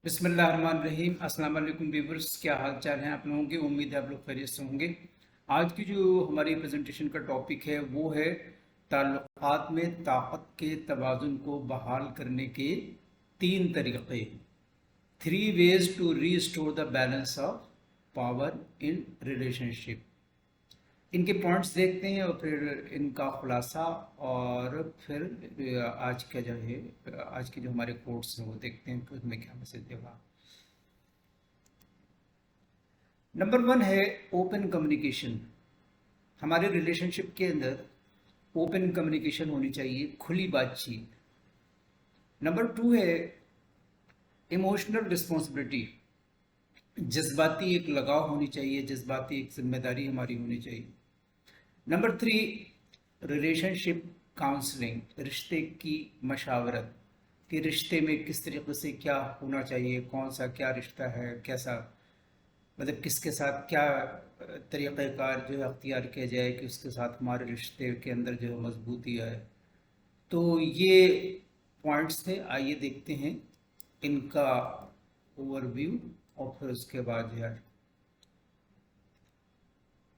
बिस्मिल्लाहिर्रहमानिर्रहीम। अस्सलाम वालेकुम व्यूअर्स, क्या हाल चाल हैं आप लोगों के। उम्मीद है आप लोग खैरियत से होंगे। आज की जो हमारी प्रेजेंटेशन का टॉपिक है वो है ताल्लुकात में ताकत के तवाज़ुन को बहाल करने के तीन तरीक़े, three ways to restore the balance of power in relationship. इनके पॉइंट्स देखते हैं और फिर इनका खुलासा और फिर आज का जो है आज के जो हमारे कोट्स हैं वो देखते हैं कि उसमें क्या मैसेज देगा। नंबर वन है ओपन कम्युनिकेशन। हमारे रिलेशनशिप के अंदर ओपन कम्युनिकेशन होनी चाहिए, खुली बातचीत। नंबर टू है इमोशनल रिस्पॉन्सिबिलिटी, जज्बाती एक लगाव होनी चाहिए, जज्बाती एक जिम्मेदारी हमारी होनी चाहिए। नंबर थ्री रिलेशनशिप काउंसलिंग, रिश्ते की मशावरत कि रिश्ते में किस तरीके से क्या होना चाहिए, कौन सा क्या रिश्ता है, कैसा मतलब किसके साथ क्या तरीक़ाकार जो है अख्तियार किया जाए कि उसके साथ हमारे रिश्ते के अंदर जो है मजबूती आए। तो ये पॉइंट्स थे, आइए देखते हैं इनका ओवरव्यू और फिर उसके बाद जो है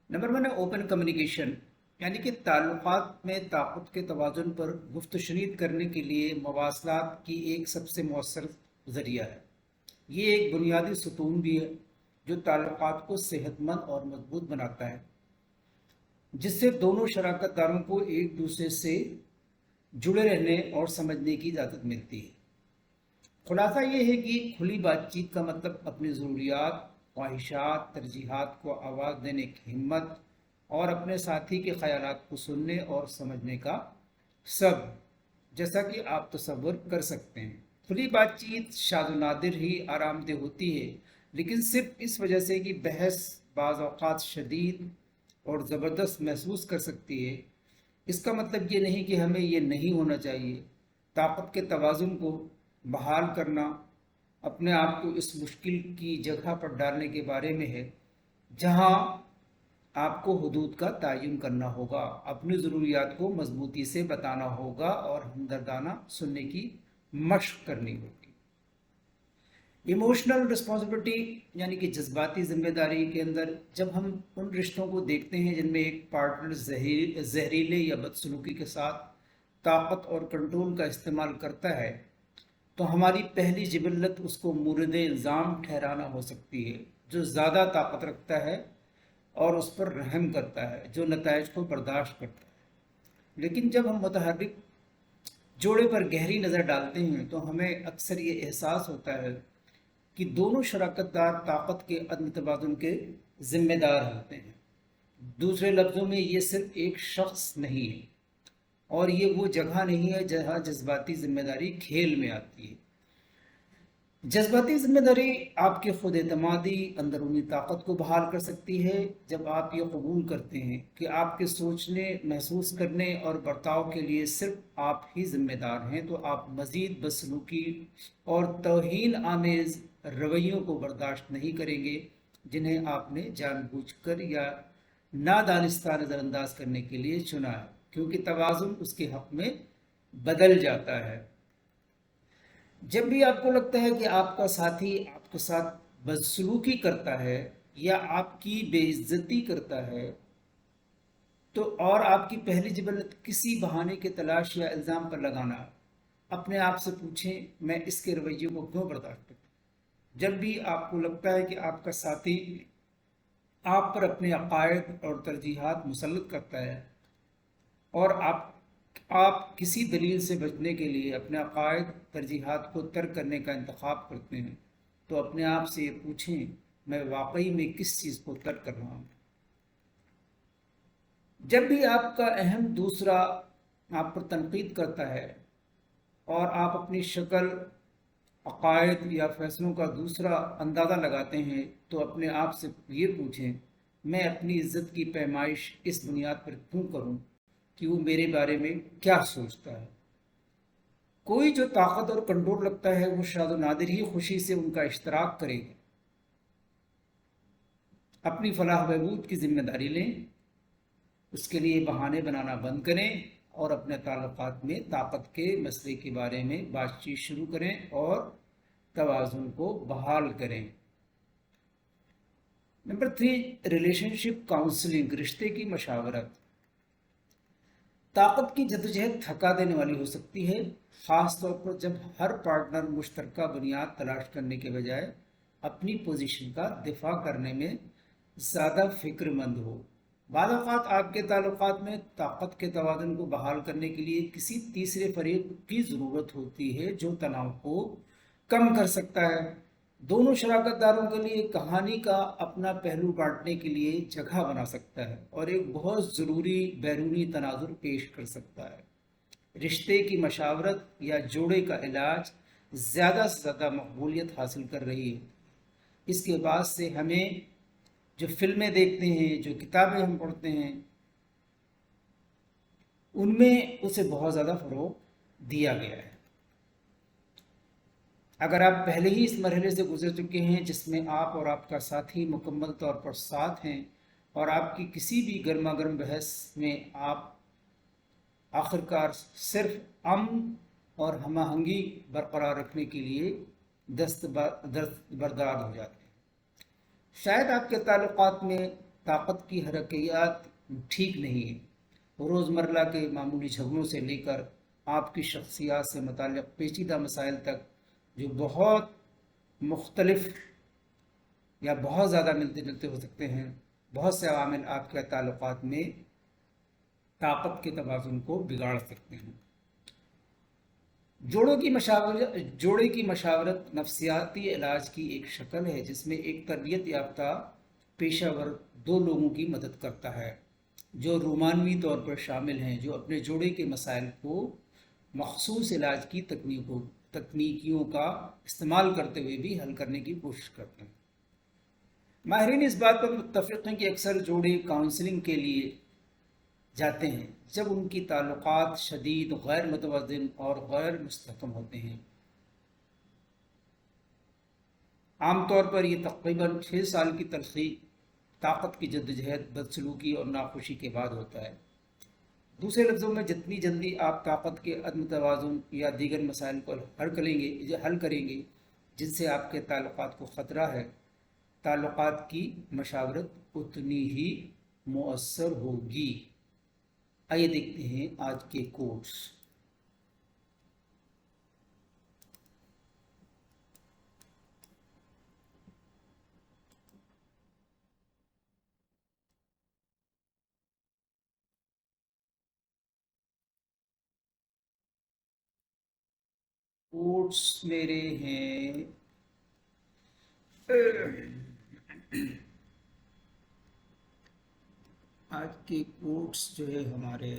नंबर वन है ओपन कम्युनिकेशन, यानी कि ताल्लुकात में ताकत के तवाज़ुन पर गुफ्त शनीद करने के लिए मवासलात की एक सबसे मौसर ज़रिया है। ये एक बुनियादी सुतून भी है जो ताल्लुकात को सेहतमंद और मजबूत बनाता है, जिससे दोनों शराकत दारों को एक दूसरे से जुड़े रहने और समझने की इजाज़त मिलती है। खुलासा ये है कि खुली बातचीत का मतलब अपनी ज़रूरियात, ख्वाहिशात, तरजीहात को आवाज़ देने की हिम्मत और अपने साथी के ख़यालात को सुनने और समझने का सब, जैसा कि आप तसव्वुर कर सकते हैं। खुली बातचीत शाद नादिर ही आरामदेह होती है, लेकिन सिर्फ इस वजह से कि बहस बाज़ औक़ात शदीद और ज़बरदस्त महसूस कर सकती है, इसका मतलब ये नहीं कि हमें ये नहीं होना चाहिए। ताकत के तवाज़ुन को बहाल करना अपने आप को इस मुश्किल की जगह पर डालने के बारे में है जहां आपको हुदूद का तयन करना होगा, अपनी ज़रूरियात को मजबूती से बताना होगा और हमदर्दाना सुनने की मशक करनी होगी। इमोशनल रिस्पॉन्सिबिलिटी यानी कि जज्बाती जिम्मेदारी के अंदर जब हम उन रिश्तों को देखते हैं जिनमें एक पार्टनर जहरीले या बदसलूकी के साथ ताकत और कंट्रोल का इस्तेमाल करता है, तो हमारी पहली जिबल्लत उसको मूरद इल्ज़ाम ठहराना हो सकती है, जो ज़्यादा ताकत रखता है और उस पर रहम करता है, जो नताइज को बर्दाश्त करता है। लेकिन जब हम मुतहर्रिक जोड़े पर गहरी नज़र डालते हैं तो हमें अक्सर ये एहसास होता है कि दोनों शराकतदार ताकत के अदम तबादुल के ज़िम्मेदार होते हैं। दूसरे लफ्ज़ों में ये सिर्फ एक शख्स नहीं है और ये वो जगह नहीं है जहाँ जज्बाती जिम्मेदारी खेल में आती है। जज्बाती जिम्मेदारी आपके खुद एतमादी अंदरूनी ताकत को बहाल कर सकती है जब आप ये कबूल करते हैं कि आपके सोचने, महसूस करने और बर्ताव के लिए सिर्फ आप ही जिम्मेदार हैं, तो आप मज़ीद बदसलूकी और तौहीन आमेज़ रवैयों को बर्दाश्त नहीं करेंगे जिन्हें आपने जानबूझकर या नादानिस्ता नज़रअंदाज करने के लिए चुना है, क्योंकि तवाज़ुन उसके हक़ में बदल जाता है। जब भी आपको लगता है कि आपका साथी आपके साथ बदसलूकी करता है या आपकी बेइज्जती करता है, तो और आपकी पहली जिबल्लत किसी बहाने की तलाश या इल्ज़ाम पर लगाना, अपने आप से पूछें मैं इसके रवैये को क्यों बर्दाश्त करता हूँ। जब भी आपको लगता है कि आपका साथी आप पर अपने अकायद और तरजीहात मुसल्लत करता है और आप किसी दलील से बचने के लिए अपने अकायद तरजीहात को तर्क करने का इंतखाब करते हैं, तो अपने आप से ये पूछें मैं वाकई में किस चीज़ को तर्क कर रहा हूँ। जब भी आपका अहम दूसरा आप पर तनकीद करता है और आप अपनी शक्ल, अकायद या फैसलों का दूसरा अंदाज़ा लगाते हैं, तो अपने आप से ये पूछें मैं अपनी इज्जत की पैमाइश इस बुनियाद पर क्यों करूं कि वो मेरे बारे में क्या सोचता है। कोई जो ताकत और कंट्रोल रखता है वो शायद नादिर ही खुशी से उनका इश्तराक करेगा। अपनी फलाह बहबूद की जिम्मेदारी लें, उसके लिए बहाने बनाना बंद करें और अपने ताल्लुकात में ताकत के मसले के बारे में बातचीत शुरू करें और توازن کو بحال کریں۔ نمبر 3، ریلیشن شپ کاؤنسلنگ، رشتے کی مشاورت۔ طاقت کی جدوجہد تھکا دینے والی ہو سکتی ہے، خاص طور پر جب ہر پارٹنر مشترکہ بنیاد تلاش کرنے کے بجائے اپنی پوزیشن کا دفاع کرنے میں زیادہ فکر مند ہو۔ بعض اوقات آپ کے تعلقات میں طاقت کے توازن کو بحال کرنے کے لیے کسی تیسرے فریق کی ضرورت ہوتی ہے جو تناؤ کو کم کر سکتا ہے۔ دونوں شراکت داروں کے لیے کہانی کا اپنا پہلو بانٹنے کے لیے جگہ بنا سکتا ہے اور ایک بہت ضروری بیرونی تناظر پیش کر سکتا ہے۔ رشتے کی مشاورت یا جوڑے کا علاج زیادہ سے زیادہ مقبولیت حاصل کر رہی ہے۔ اس کے بعد سے ہمیں جو فلمیں دیکھتے ہیں، جو کتابیں ہم پڑھتے ہیں، ان میں اسے بہت زیادہ فروغ دیا گیا ہے۔ اگر آپ پہلے ہی اس مرحلے سے گزر چکے ہیں جس میں آپ اور آپ کا ساتھی مکمل طور پر ساتھ ہیں اور آپ کی کسی بھی گرما گرم بحث میں آپ آخرکار صرف امن اور ہم آہنگی برقرار رکھنے کے لیے دستبردار ہو جاتے ہیں، شاید آپ کے تعلقات میں طاقت کی حرکیات ٹھیک نہیں ہے۔ روزمرہ کے معمولی جھگڑوں سے لے کر آپ کی شخصیات سے متعلق پیچیدہ مسائل تک جو بہت مختلف یا بہت زیادہ ملتے جلتے ہو سکتے ہیں، بہت سے عوامل آپ کے تعلقات میں طاقت کے توازن کو بگاڑ سکتے ہیں۔ جوڑے کی مشاورت نفسیاتی علاج کی ایک شکل ہے جس میں ایک تربیت یافتہ پیشہ ور دو لوگوں کی مدد کرتا ہے جو رومانوی طور پر شامل ہیں، جو اپنے جوڑے کے مسائل کو مخصوص علاج کی تکنیکیوں کا استعمال کرتے ہوئے بھی حل کرنے کی کوشش کرتے ہیں۔ ماہرین اس بات پر متفق ہیں کہ اکثر جوڑے کاؤنسلنگ کے لیے جاتے ہیں جب ان کی تعلقات شدید، غیر متوازن اور غیر مستحکم ہوتے ہیں۔ عام طور پر یہ تقریباً 6 سال کی تلخی، طاقت کی جدوجہد، بدسلوکی اور ناخوشی کے بعد ہوتا ہے۔ دوسرے لفظوں میں جتنی جلدی آپ طاقت کے عدم توازن یا دیگر مسائل کو حل کریں گے جن سے آپ کے تعلقات کو خطرہ ہے، تعلقات کی مشاورت اتنی ہی مؤثر ہوگی۔ آئیے دیکھتے ہیں آج کے کوٹس۔ کوٹس میرے ہیں آج کے کوٹس جو ہے ہمارے